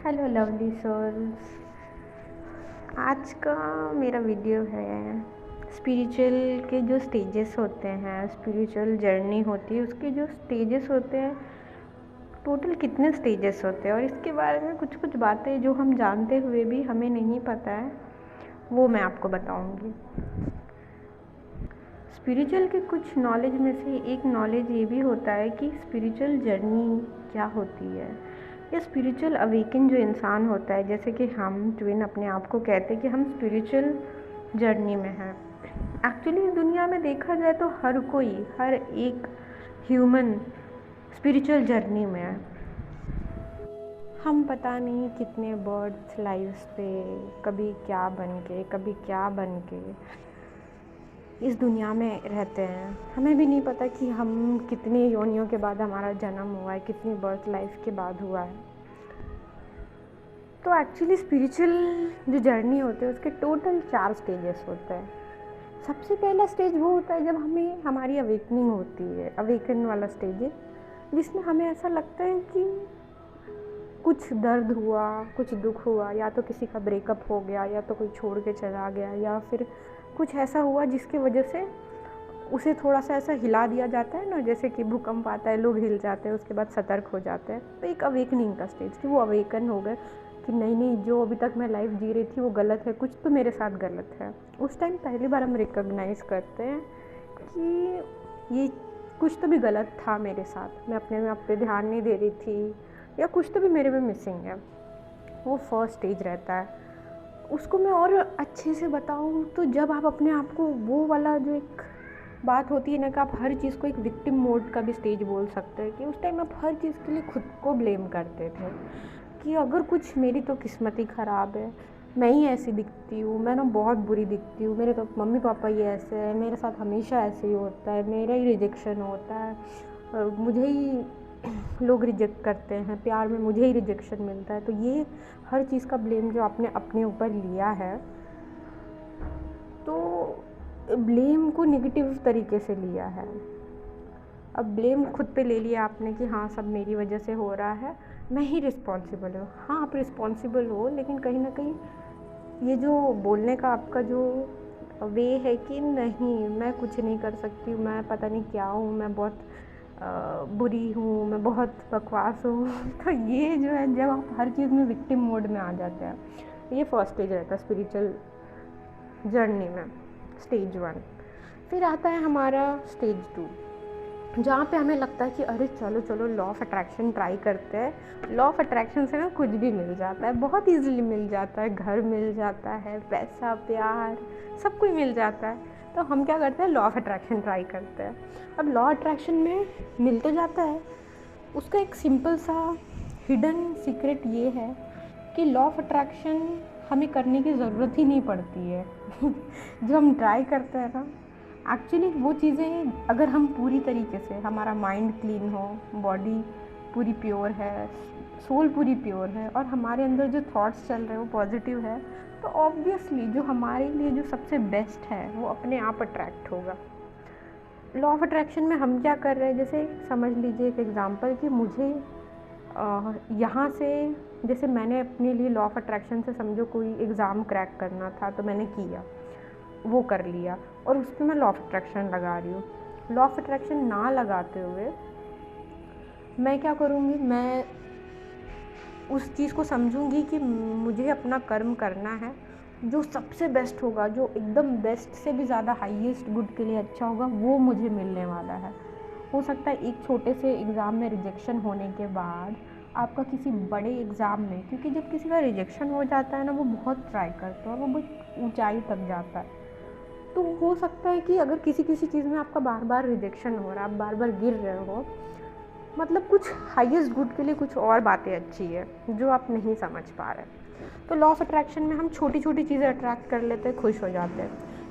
Hello lovely souls. आज का मेरा वीडियो है स्पिरिचुअल के जो स्टेजेस होते हैं, स्पिरिचुअल जर्नी होती है, उसके जो स्टेजेस होते हैं, टोटल कितने स्टेजेस होते हैं और इसके बारे में कुछ कुछ बातें जो हम जानते हुए भी हमें नहीं पता है, वो मैं आपको बताऊंगी। स्पिरिचुअल के कुछ नॉलेज में से एक नॉलेज ये भी होता है कि स्पिरिचुअल जर्नी क्या होती है, या स्पिरिचुअल अवेकन जो इंसान होता है, जैसे कि हम ट्विन अपने आप को कहते हैं कि हम स्पिरिचुअल जर्नी में हैं। एक्चुअली इस दुनिया में देखा जाए तो हर एक ह्यूमन स्पिरिचुअल जर्नी में है। हम पता नहीं कितने बर्थ लाइव्स पे कभी क्या बन के इस दुनिया में रहते हैं। हमें भी नहीं पता कि हम कितने योनियों के बाद हमारा जन्म हुआ है, कितनी बर्थ लाइफ के बाद हुआ है। तो एक्चुअली स्पिरिचुअल जो जर्नी होते हैं उसके टोटल 4 स्टेजेस होते हैं। सबसे पहला स्टेज वो होता है जब हमें हमारी अवेकनिंग होती है, अवेकन वाला स्टेज है, जिसमें हमें ऐसा लगता है कि कुछ दर्द हुआ, कुछ दुख हुआ, या तो किसी का ब्रेकअप हो गया, या तो कोई छोड़ के चला गया, या फिर कुछ ऐसा हुआ जिसकी वजह से उसे थोड़ा सा ऐसा हिला दिया जाता है ना, जैसे कि भूकंप आता है, लोग हिल जाते हैं, उसके बाद सतर्क हो जाते हैं। तो एक अवेकनिंग का स्टेज कि वो अवेकन हो गए कि नहीं, जो अभी तक मैं लाइफ जी रही थी वो गलत है, कुछ तो मेरे साथ गलत है। उस टाइम पहली बार हम रिकॉग्नाइज़ करते हैं कि ये कुछ तो भी गलत था मेरे साथ, मैं अपने आप पे ध्यान नहीं दे रही थी, या कुछ तो भी मेरे में मिसिंग है। वो फर्स्ट स्टेज रहता है। उसको मैं और अच्छे से बताऊँ तो जब आप अपने आप को, वो वाला जो एक बात होती है ना कि आप हर चीज़ को एक विक्टिम मोड का भी स्टेज बोल सकते हैं, कि उस टाइम आप हर चीज़ के लिए खुद को ब्लेम करते थे कि अगर कुछ, मेरी तो किस्मत ही ख़राब है, मैं ही ऐसी दिखती हूँ, मैं ना बहुत बुरी दिखती हूँ, मेरे तो मम्मी पापा ही ऐसे हैं, मेरे साथ हमेशा ऐसे ही होता है, मेरा ही रिजेक्शन होता है, मुझे ही लोग रिजेक्ट करते हैं, प्यार में मुझे ही रिजेक्शन मिलता है। तो ये हर चीज़ का ब्लेम जो आपने अपने ऊपर लिया है, तो ब्लेम को नेगेटिव तरीके से लिया है। अब ब्लेम खुद पे ले लिया आपने कि हाँ सब मेरी वजह से हो रहा है, मैं ही रिस्पॉन्सिबल हूँ। हाँ आप रिस्पॉन्सिबल हो, लेकिन कहीं ना कहीं ये जो बोलने का आपका जो वे है कि नहीं मैं कुछ नहीं कर सकती हूँ, मैं पता नहीं क्या हूँ, मैं बहुत बुरी हूँ, मैं बहुत बकवास हूँ तो ये जो है, जब आप हर चीज़ में विक्टिम मोड में आ जाते हैं, ये फर्स्ट स्टेज रहता है स्पिरिचुअल जर्नी में, स्टेज 1। फिर आता है हमारा स्टेज 2, जहाँ पे हमें लगता है कि अरे चलो लॉ ऑफ अट्रैक्शन ट्राई करते हैं। लॉ ऑफ अट्रैक्शन से ना कुछ भी मिल जाता है, बहुत ईजिली मिल जाता है, घर मिल जाता है, पैसा, प्यार, सब कुछ मिल जाता है। तो हम क्या करते हैं, लॉ ऑफ अट्रैक्शन ट्राई करते हैं। अब लॉ अट्रैक्शन में मिल तो जाता है, उसका एक सिंपल सा हिडन सीक्रेट ये है कि लॉ ऑफ अट्रैक्शन हमें करने की ज़रूरत ही नहीं पड़ती है जो हम ट्राई करते हैं ना, एक्चुअली वो चीज़ें अगर हम पूरी तरीके से, हमारा माइंड क्लीन हो, बॉडी पूरी प्योर है, सोल पूरी प्योर है, और हमारे अंदर जो थॉट्स चल रहे हैं वो पॉजिटिव है, तो ऑब्वियसली जो हमारे लिए जो सबसे बेस्ट है वो अपने आप अट्रैक्ट होगा। लॉ ऑफ अट्रैक्शन में हम क्या कर रहे हैं, जैसे समझ लीजिए एक एग्ज़ाम्पल कि मुझे यहाँ से, जैसे मैंने अपने लिए लॉ ऑफ अट्रैक्शन से समझो कोई एग्ज़ाम क्रैक करना था, तो मैंने किया, वो कर लिया, और उस पर मैं लॉ ऑफ अट्रैक्शन लगा रही हूँ। लॉ ऑफ अट्रैक्शन ना लगाते हुए मैं क्या करूँगी, मैं उस चीज़ को समझूंगी कि मुझे अपना कर्म करना है, जो सबसे बेस्ट होगा, जो एकदम बेस्ट से भी ज़्यादा हाईएस्ट गुड के लिए अच्छा होगा, वो मुझे मिलने वाला है। हो सकता है एक छोटे से एग्ज़ाम में रिजेक्शन होने के बाद आपका किसी बड़े एग्ज़ाम में, क्योंकि जब किसी का रिजेक्शन हो जाता है ना, वो बहुत ट्राई करता है, वो बहुत ऊंचाई तक जाता है। तो हो सकता है कि अगर किसी चीज़ में आपका बार बार रिजेक्शन हो रहा है, आप बार बार गिर रहे हो, मतलब कुछ हाईएस्ट गुड के लिए कुछ और बातें अच्छी है जो आप नहीं समझ पा रहे। तो लॉ ऑफ अट्रैक्शन में हम छोटी छोटी चीज़ें अट्रैक्ट कर लेते हैं, खुश हो जाते हैं।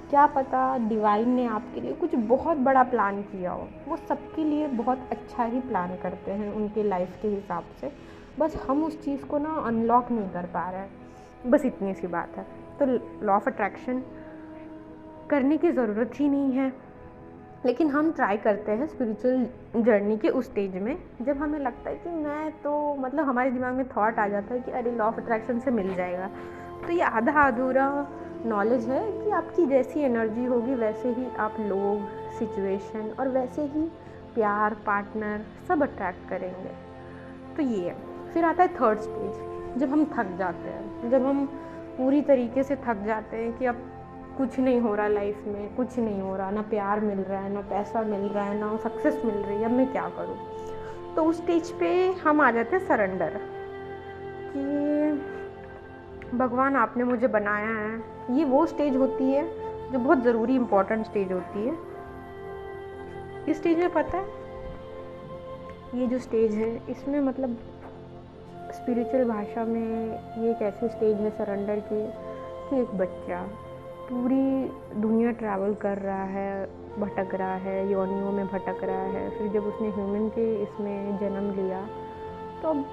क्या पता डिवाइन ने आपके लिए कुछ बहुत बड़ा प्लान किया हो, वो सबके लिए बहुत अच्छा ही प्लान करते हैं उनके लाइफ के हिसाब से, बस हम उस चीज़ को ना अनलॉक नहीं कर पा रहे हैं, बस इतनी सी बात है। तो लॉ ऑफ अट्रैक्शन करने की ज़रूरत ही नहीं है, लेकिन हम ट्राई करते हैं स्पिरिचुअल जर्नी के उस स्टेज में जब हमें लगता है कि मैं तो मतलब हमारे दिमाग में थॉट आ जाता है कि अरे लॉ ऑफ अट्रैक्शन से मिल जाएगा। तो ये आधा अधूरा नॉलेज है कि आपकी जैसी एनर्जी होगी वैसे ही आप लोग, सिचुएशन और वैसे ही प्यार, पार्टनर सब अट्रैक्ट करेंगे। तो ये है। फिर आता है थर्ड स्टेज, जब हम थक जाते हैं, जब हम पूरी तरीके से थक जाते हैं कि अब कुछ नहीं हो रहा लाइफ में, कुछ नहीं हो रहा, ना प्यार मिल रहा है, ना पैसा मिल रहा है, ना सक्सेस मिल रही है, अब मैं क्या करूँ। तो उस स्टेज पे हम आ जाते हैं सरेंडर कि भगवान आपने मुझे बनाया है। ये वो स्टेज होती है जो बहुत ज़रूरी इम्पोर्टेंट स्टेज होती है। इस स्टेज में पता है, ये जो स्टेज है इसमें मतलब स्पिरिचुअल भाषा में ये एक ऐसी स्टेज है सरेंडर की कि एक बच्चा पूरी दुनिया ट्रैवल कर रहा है, भटक रहा है, योनियों में भटक रहा है। फिर जब उसने ह्यूमन के इसमें जन्म लिया तो अब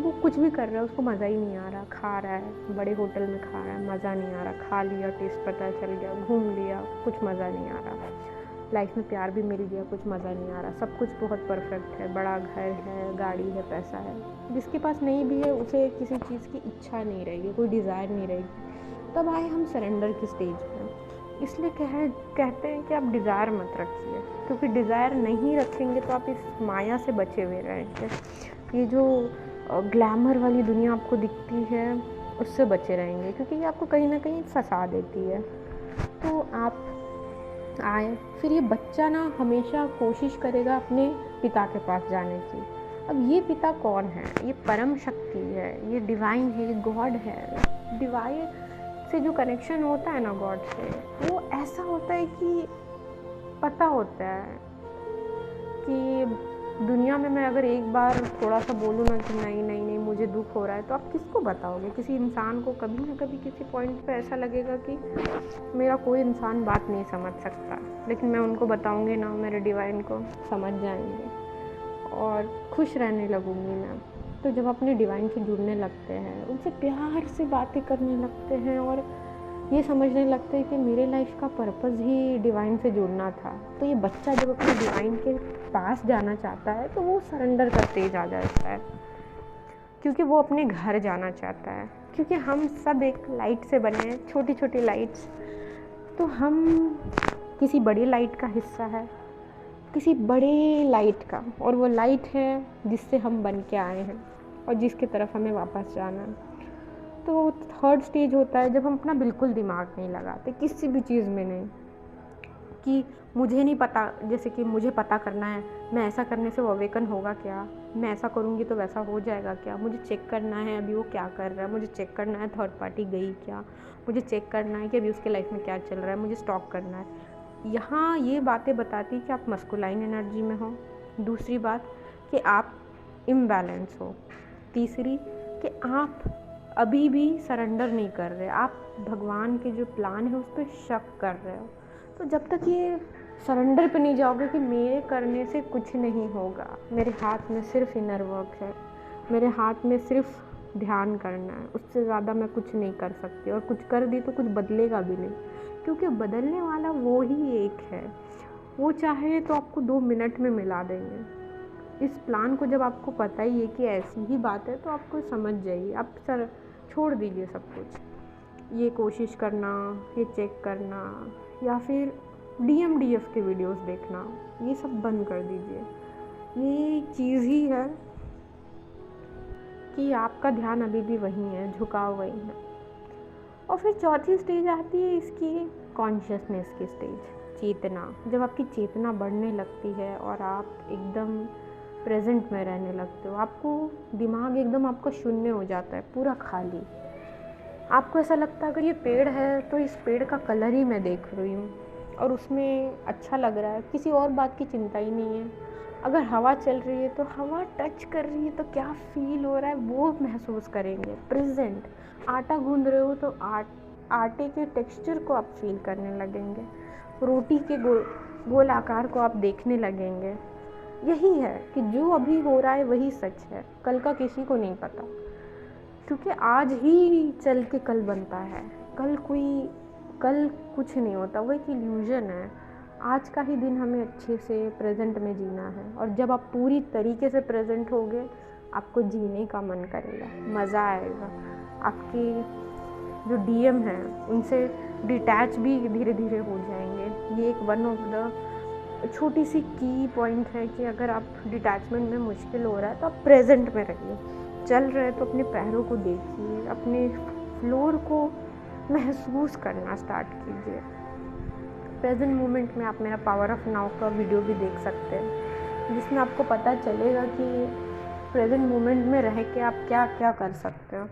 वो कुछ भी कर रहा है, उसको मज़ा ही नहीं आ रहा। खा रहा है, बड़े होटल में खा रहा है, मज़ा नहीं आ रहा। खा लिया, टेस्ट पता चल गया, घूम लिया, कुछ मज़ा नहीं आ रहा। लाइफ में प्यार भी मिल गया, कुछ मज़ा नहीं आ रहा। सब कुछ बहुत परफेक्ट है, बड़ा घर है, गाड़ी है, पैसा है। जिसके पास नहीं भी है उसे किसी चीज़ की इच्छा नहीं रहेगी, कोई डिज़ायर नहीं रहेगी। तब आए हम सरेंडर की स्टेज पर। इसलिए कहते हैं कि आप डिज़ायर मत रखिए, क्योंकि डिज़ायर नहीं रखेंगे तो आप इस माया से बचे हुए रहेंगे। ये जो ग्लैमर वाली दुनिया आपको दिखती है उससे बचे रहेंगे, क्योंकि ये आपको कहीं ना कहीं फंसा देती है। तो आप आए, फिर ये बच्चा ना हमेशा कोशिश करेगा अपने पिता के पास जाने की। अब ये पिता कौन है? ये परम शक्ति है, ये डिवाइन है, ये गॉड है। डिवाइन से जो कनेक्शन होता है ना गॉड से, वो ऐसा होता है कि पता होता है कि दुनिया में मैं अगर एक बार थोड़ा सा बोलूँ ना कि नहीं नहीं नहीं मुझे दुख हो रहा है, तो आप किसको बताओगे? किसी इंसान को कभी ना कभी किसी पॉइंट पे ऐसा लगेगा कि मेरा कोई इंसान बात नहीं समझ सकता, लेकिन मैं उनको बताऊंगी ना, मेरे डिवाइन को समझ जाएंगे और खुश रहने लगूंगी मैं। तो जब अपने डिवाइन से जुड़ने लगते हैं, उनसे प्यार से बातें करने लगते हैं और ये समझने लगते हैं कि मेरे लाइफ का पर्पज़ ही डिवाइन से जुड़ना था, तो ये बच्चा जब अपने डिवाइन के पास जाना चाहता है तो वो सरेंडर का स्टेज आ जाता है, क्योंकि वो अपने घर जाना चाहता है। क्योंकि हम सब एक लाइट से बने हैं, छोटी छोटी लाइट्स। तो हम किसी बड़ी लाइट का हिस्सा है, किसी बड़े लाइट का, और वो लाइट है जिससे हम बन के आए हैं और जिसकी तरफ हमें वापस जाना है। तो थर्ड स्टेज होता है जब हम अपना बिल्कुल दिमाग नहीं लगाते किसी भी चीज़ में, नहीं कि मुझे नहीं पता, जैसे कि मुझे पता करना है मैं ऐसा करने से वो अवेकन होगा क्या, मैं ऐसा करूँगी तो वैसा हो जाएगा क्या, मुझे चेक करना है अभी वो क्या कर रहा है, मुझे चेक करना है थर्ड पार्टी गई क्या, मुझे चेक करना है कि अभी उसके लाइफ में क्या चल रहा है, मुझे स्टॉक करना है। यहाँ ये बातें बताती कि आप मस्कुलाइन एनर्जी में हो। दूसरी बात कि आप इम्बैलेंस हो। तीसरी कि आप अभी भी सरेंडर नहीं कर रहे, आप भगवान के जो प्लान है उस पर शक कर रहे हो। तो जब तक ये सरेंडर पे नहीं जाओगे कि मेरे करने से कुछ नहीं होगा, मेरे हाथ में सिर्फ इनर वर्क है, मेरे हाथ में सिर्फ ध्यान करना है, उससे ज़्यादा मैं कुछ नहीं कर सकती, और कुछ कर दी तो कुछ बदलेगा भी नहीं, क्योंकि बदलने वाला वो ही एक है। वो चाहे तो आपको 2 मिनट में मिला देंगे। इस प्लान को जब आपको पता ही है कि ऐसी ही बात है तो आपको समझ जाइए, आप सर छोड़ दीजिए सब कुछ। ये कोशिश करना, ये चेक करना, या फिर DMDF के वीडियोस देखना, ये सब बंद कर दीजिए। ये चीज़ ही है कि आपका ध्यान अभी भी वहीं है, झुकाव वहीं है। और फिर चौथी स्टेज आती है इसकी कॉन्शियसनेस की स्टेज, चेतना। जब आपकी चेतना बढ़ने लगती है और आप एकदम प्रेजेंट में रहने लगते हो, आपको दिमाग एकदम आपका शून्य हो जाता है, पूरा खाली। आपको ऐसा लगता है अगर ये पेड़ है तो इस पेड़ का कलर ही मैं देख रही हूँ और उसमें अच्छा लग रहा है, किसी और बात की चिंता ही नहीं है। अगर हवा चल रही है तो हवा टच कर रही है तो क्या फील हो रहा है वो महसूस करेंगे, प्रेजेंट। आटा गूंद रहे हो तो आटे के टेक्सचर को आप फील करने लगेंगे, रोटी के गोल आकार को आप देखने लगेंगे। यही है कि जो अभी हो रहा है वही सच है, कल का किसी को नहीं पता, क्योंकि आज ही चल के कल बनता है। कल कुछ नहीं होता, वो एक इल्यूजन है। आज का ही दिन हमें अच्छे से प्रेजेंट में जीना है, और जब आप पूरी तरीके से प्रेजेंट होगे आपको जीने का मन करेगा, मज़ा आएगा। आपके जो डीएम हैं उनसे डिटैच भी धीरे धीरे हो जाएंगे। ये एक वन ऑफ द छोटी सी की पॉइंट है कि अगर आप डिटैचमेंट में मुश्किल हो रहा है तो आप प्रेजेंट में रहिए। चल रहे हैं तो अपने पैरों को देखिए, अपने फ्लोर को महसूस करना स्टार्ट कीजिए। प्रेजेंट मोमेंट में आप मेरा पावर ऑफ नाउ का वीडियो भी देख सकते हैं, जिसमें आपको पता चलेगा कि प्रेजेंट मोमेंट में रह के आप क्या क्या कर सकते हो।